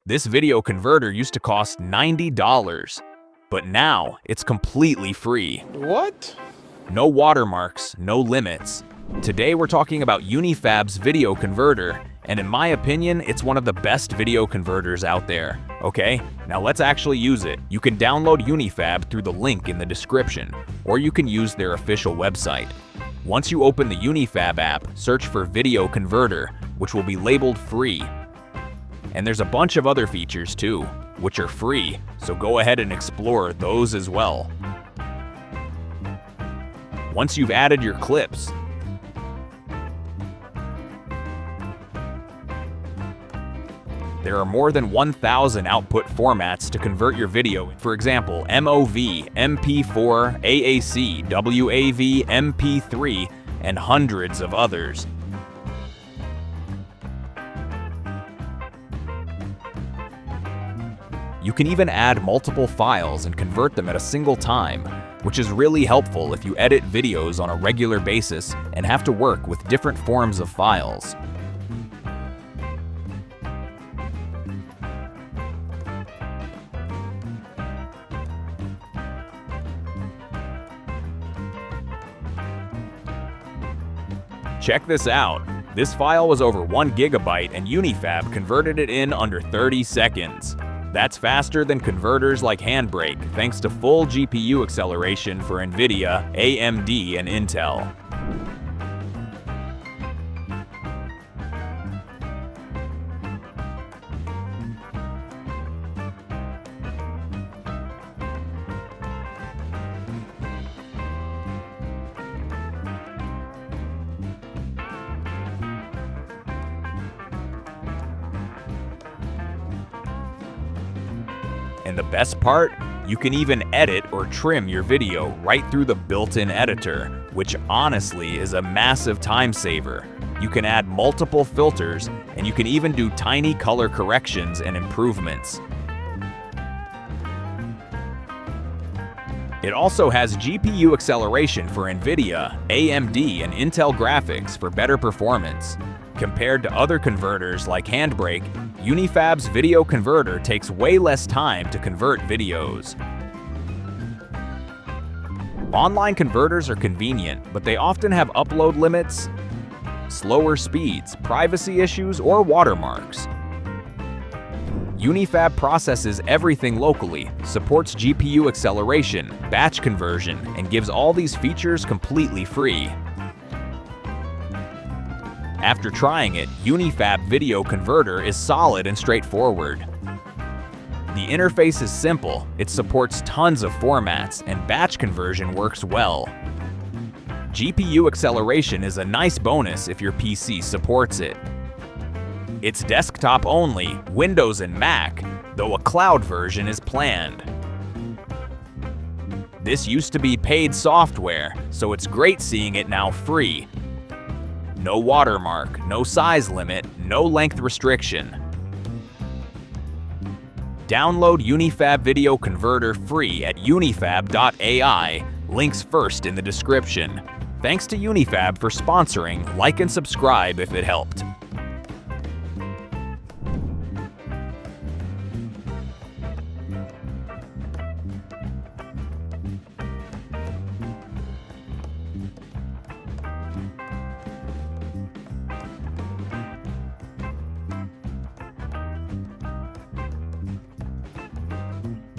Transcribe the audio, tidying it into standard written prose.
This video converter used to cost $90, but now it's completely free. What? No watermarks, no limits. Today we're talking about UniFab's video converter, and in my opinion, it's one of the best video converters out there. Okay, now let's actually use it. You can download UniFab through the link in the description, or you can use their official website. Once you open the UniFab app, search for Video Converter, which will be labeled free. And there's a bunch of other features too, which are free, so go ahead and explore those as well. Once you've added your clips, there are more than 1,000 output formats to convert your video. For example, MOV, MP4, AAC, WAV, MP3, and hundreds of others. You can even add multiple files and convert them at a single time, which is really helpful if you edit videos on a regular basis and have to work with different forms of files. Check this out. This file was over 1 GB and UniFab converted it in under 30 seconds. That's faster than converters like Handbrake, thanks to full GPU acceleration for NVIDIA, AMD, and Intel. And the best part? You can even edit or trim your video right through the built-in editor, which honestly is a massive time saver. You can add multiple filters, and you can even do tiny color corrections and improvements. It also has GPU acceleration for NVIDIA, AMD, and Intel graphics for better performance. Compared to other converters like Handbrake, UniFab's video converter takes way less time to convert videos. Online converters are convenient, but they often have upload limits, slower speeds, privacy issues, or watermarks. UniFab processes everything locally, supports GPU acceleration, batch conversion, and gives all these features completely free. After trying it, UniFab Video Converter is solid and straightforward. The interface is simple, it supports tons of formats, and batch conversion works well. GPU acceleration is a nice bonus if your PC supports it. It's desktop only, Windows and Mac, though a cloud version is planned. This used to be paid software, so it's great seeing it now free. No watermark, no size limit, no length restriction. Download UniFab Video Converter free at unifab.ai, links first in the description. Thanks to UniFab for sponsoring, like and subscribe if it helped.